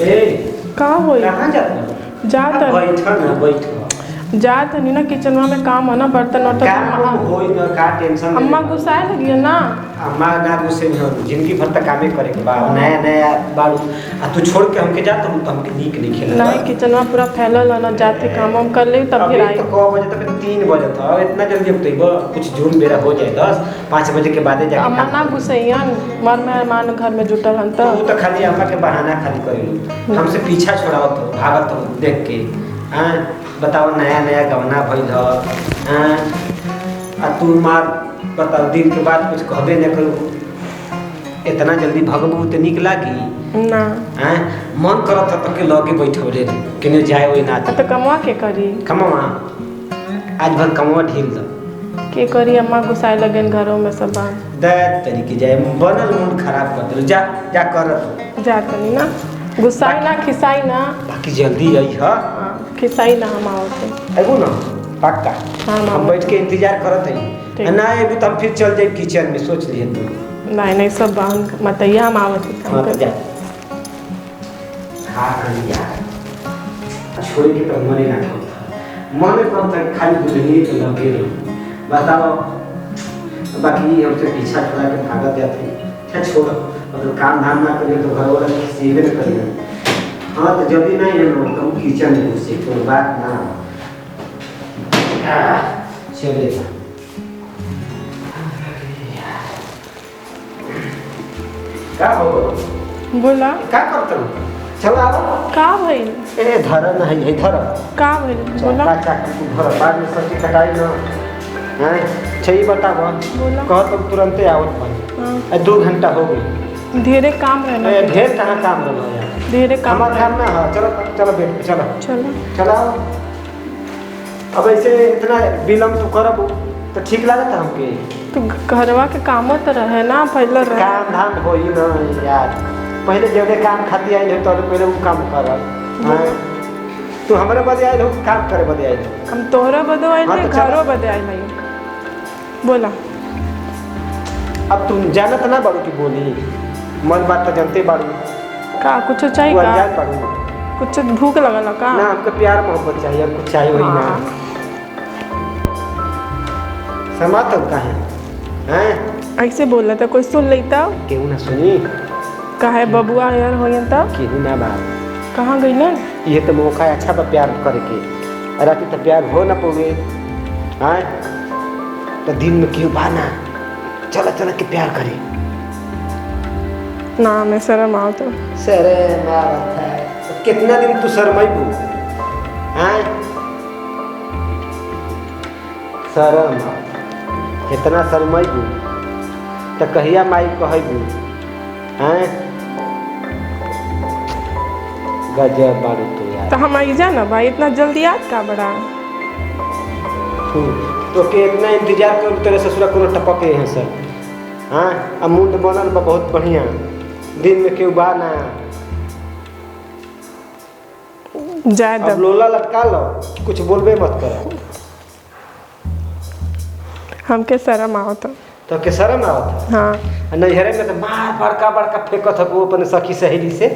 ए का होई कहाँ जाता जात बैठ जात नहीं ना किचनवा में काम है ना बर्तन काम होई न का टेंशन अम्मा गुस्साए लगी है ना। अम्मा ना गुस्से में हो जिंदगी भर तक कामे करे के बा नया नया बाड़ू आ तू छोड़ के हमके जात हूं तो हमके नीक नहीं खेला नहीं किचनवा पूरा फैलल है ना जाते काम हम कर ले तब फिर आई तो क बजे तक 3 बजे था इतना जल्दी अब तो कुछ जून बेरा हो जाए 10-5 बजे के बाद जाके अम्मा ना गुस्सैयन मर मेहमान घर में जुटल हन तू तो खाली अम्मा के बहाना खाली करेलू हमसे पीछा छोड़ावत हो भागत हो देख के हां बताओ नया नया गवना भइल ह आ तू मार बताओ दिन के बाद कुछ कहबे न करू इतना जल्दी भगबू तो निक लागी ना हैं मन करत त के लगे बैठौले केने जाए ओइ ना तो कमवा के करी कमवा आज भर कमवा ढील दो के करी अम्मा गुस्साए लगन घरों में सब दे तरीके जाए बनल मूड खराब कर दे जा जा कर जात नहीं ना गुस्साई ना खिसाई ना बाकी जल्दी आई ह खिसाई ना हम आवते एगो ना पक्का हाँ हम बैठ के इंतजार करत हई ना एबू तो हम फिर चल जाए किचन में सोच लिए तू नहीं नहीं सब बांध मतैया हम आवते काम कर जा हां यार छोड़ के तो मरे ना मन कम तक खाली बुझनी के लगे बताओ बाकी हमसे पीछा छोड़ा के भागत जाते क्या छोड़ अगर काम धाम ना करिए तो घर वाला सीधे न करिए हाँ तो जल्दी नहीं है ना तो किचन में घुसे कोई बात ना चले क्या हो बोला क्या करते हो चलो आओ का भइल ए धर नहीं है धर का भइल बोला का धर बाद में सब्जी कटाई ना हैं चाहिए बताओ बोला कह तो तुरंत आवत भाई हाँ 2 घंटा हो गई ढेरे काम रहना ढेर कहाँ काम रहा यार ढेरे काम हमारा काम ना है चलो चलो बेट पे चलो चलो चलो अब ऐसे इतना विलम्ब तो करब तो ठीक लागत हमके तो घरवा के काम तो रहे ना पहले रहे काम धाम होई ना यार पहले जब काम खाती आई तो पहले वो काम करब तू हमारे बदे आए हो काम करे बदे आए हम तोहरा बदो आइल हाँ, है तो चलो। घरों बदे आइल है बोला अब तुम जानत ना बाड़ू की बोली मन बात तो जानते बाड़ू का कुछ चाहिए तू का अनजान बाड़ू कुछ भूख लगल का ना हमको प्यार मोहब्बत चाहिए अब कुछ चाहिए वही ना हाँ। समात का है हैं ऐसे बोला था कोई सुन लेता केहू ना सुनी काहे बबुआ यार हो तब केहू ना बा कहाँ गई ना ये तो मौका है अच्छा बा प्यार करे के रात तो प्यार हो ना पोगे हाँ तो दिन में क्यों बाना चला चला के प्यार करे ना मैं शर्म आओ तो सरे मारत है तो कितना दिन तू शर्माइबू हाँ शर्म कितना शर्माइबू तो कहिया माई कहबू हाँ गजब बारू तो यार तो हम आई जा ना भाई इतना जल्दी याद का बड़ा तो के इतना इंतजार कर तेरे ससुरा को टपक हैं सर हाँ अब मुंड बनल बा बहुत बढ़िया दिन में क्यों बा ना जाए अब लोला लटका लो कुछ बोलबे मत करो हमके शर्म आओ तो के शर्म आवत हाँ नैहरे में तो मार बड़का बड़का फेंकत हो अपने सखी सहेली से